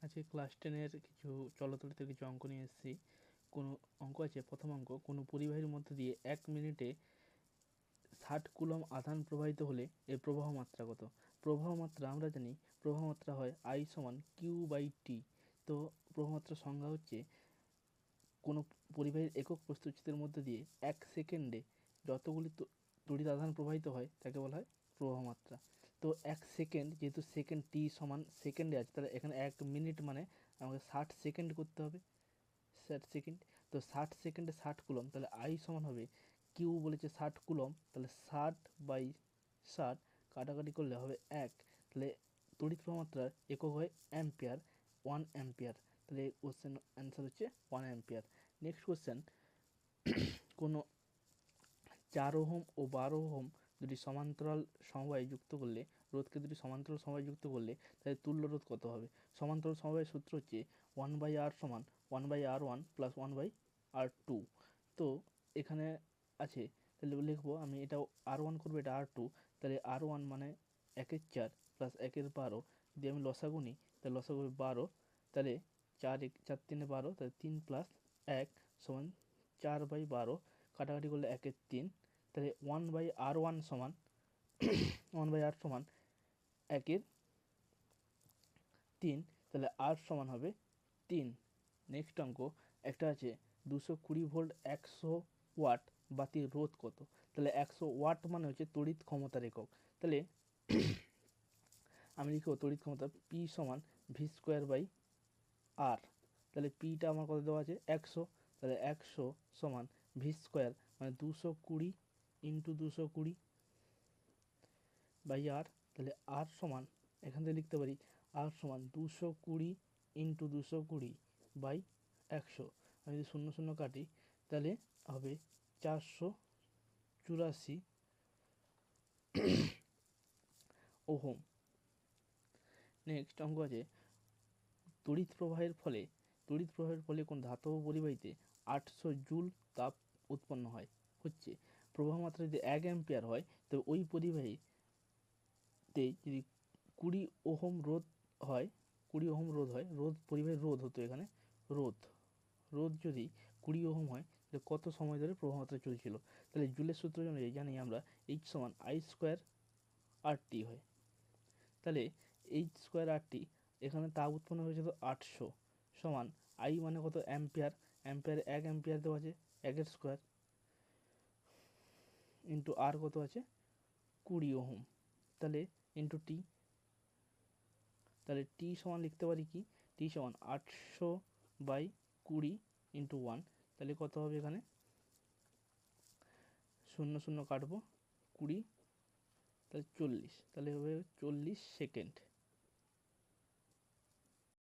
আজকে ক্লাস 10-এর কিছু চলতরিত কিছু অঙ্ক নিয়ে এসেছি। কোনো অঙ্ক আছে, প্রথম অঙ্ক, কোনো পরিবাহীর মধ্যে দিয়ে 1 মিনিটে 60 কুলম্ব আধান প্রবাহিত হলে এর প্রবাহ মাত্রা কত? প্রবাহ মাত্রা আমরা জানি, প্রবাহ মাত্রা হয় I সমান Q/T। তো প্রবাহ মাত্রার সংজ্ঞা হচ্ছে কোনো পরিবাহীর একক প্রস্থচ্ছেদের মধ্যে দিয়ে 1 সেকেন্ডে যতগুলি তড়িৎ আধান প্রবাহিত হয় তাকে বলা হয় প্রবাহ মাত্রা। তো 1 সেকেন্ড, যেহেতু সেকেন্ড টি সমান সেকেন্ডে আছে, তাহলে এখানে 1 মিনিট মানে আমাকে 60 সেকেন্ড করতে হবে, 60 সেকেন্ড। তো 60 সেকেন্ডে 60 কুলম্ব, তাহলে আই সমান হবে, কিউ বলেছে 60 কুলম্ব, তাহলে 60/60 কাটাকাটি করলে হবে 1। তাহলে তড়িৎ প্রবাহ মাত্রার একক হয় অ্যাম্পিয়ার, 1 অ্যাম্পিয়ার। তাহলে কোশ্চেন অ্যান্সার হচ্ছে 1 অ্যাম্পিয়ার। নেক্সট কোশ্চেন, কোনো 4 ওহম ও 12 ওহম দুটি সমান্তরাল সমবায় যুক্ত করলে, রোধকে দুটি সমান্তরাল সমবায় যুক্ত করলে তাহলে তুল্য রোধ কত হবে? সমান্তরাল সমবায়ের সূত্র হচ্ছে 1/R সমান 1/R1 প্লাস 1/R2। তো এখানে আছে, তাহলে লিখবো আমি, এটা R1 করবো, এটা R2। তাহলে R1 মানে 1/4 প্লাস 1/12 দিয়ে আমি লসাগু নিই, তাহলে লসাগু 12। তাহলে 4 3 12, তাহলে 3 প্লাস 1 সমান 4/12, কাটাকাটি করলে 1/3। তাহলে 1/R1 সমান 1/R সমান 1/3, তাহলে R সমান হবে 3। নেক্সট অঙ্ক একটা আছে, 220 ভোল্ট 100 ওয়াট বাতির রোধ কত? তাহলে 100 ওয়াট মানে হচ্ছে তড়িৎ ক্ষমতার একক। তাহলে আমি লিখব তড়িৎ ক্ষমতা P সমান V²/R। তাহলে পিটা আমার কত দেওয়া আছে? 100। তাহলে 100 সমান V² মানে 220 ইন্টু 220/R। তাহলে R সমান, এখান থেকে লিখতে পারি R সমান 220 ইন্টু 220/100। আমি যদি 0 0 কাটি তাহলে হবে 484 ওহম। নেক্সট অঙ্ক আছে, তড়িৎ প্রবাহের ফলে কোন ধাতব পরিবাহীতে 800 জুল তাপ উৎপন্ন হয়। হচ্ছে প্রবাহ মাত্রা যদি 1 অ্যাম্পিয়ার হয়, তবে ওই পরিবাহীতে যদি 20 ওহম রোধ হয়, পরিবাহীর রোধ হতো, এখানে রোধ যদি 20 ওহম হয়, তাহলে কত সময় ধরে প্রবাহ মাত্রা চলছিল? তাহলে জুলের সূত্র অনুযায়ী জানি আমরা H সমান I²RT হয়। তাহলে H²RT, এখানে তাপ উৎপন্ন হয়েছে তো 800, সমান আই মানে কত? অ্যাম্পিয়ার। 1 অ্যাম্পিয়ার দেওয়া আছে, 1/2 ইন্টু আর কত আছে? 20 ওহম, তাহলে ইন্টু টি। তাহলে টি সমান লিখতে পারি কি? টি সমান 800/20 ইন্টু 1। তাহলে কত হবে? এখানে 0 0 কাটবো, 20, তাহলে 40, তাহলে হবে 40 সেকেন্ড।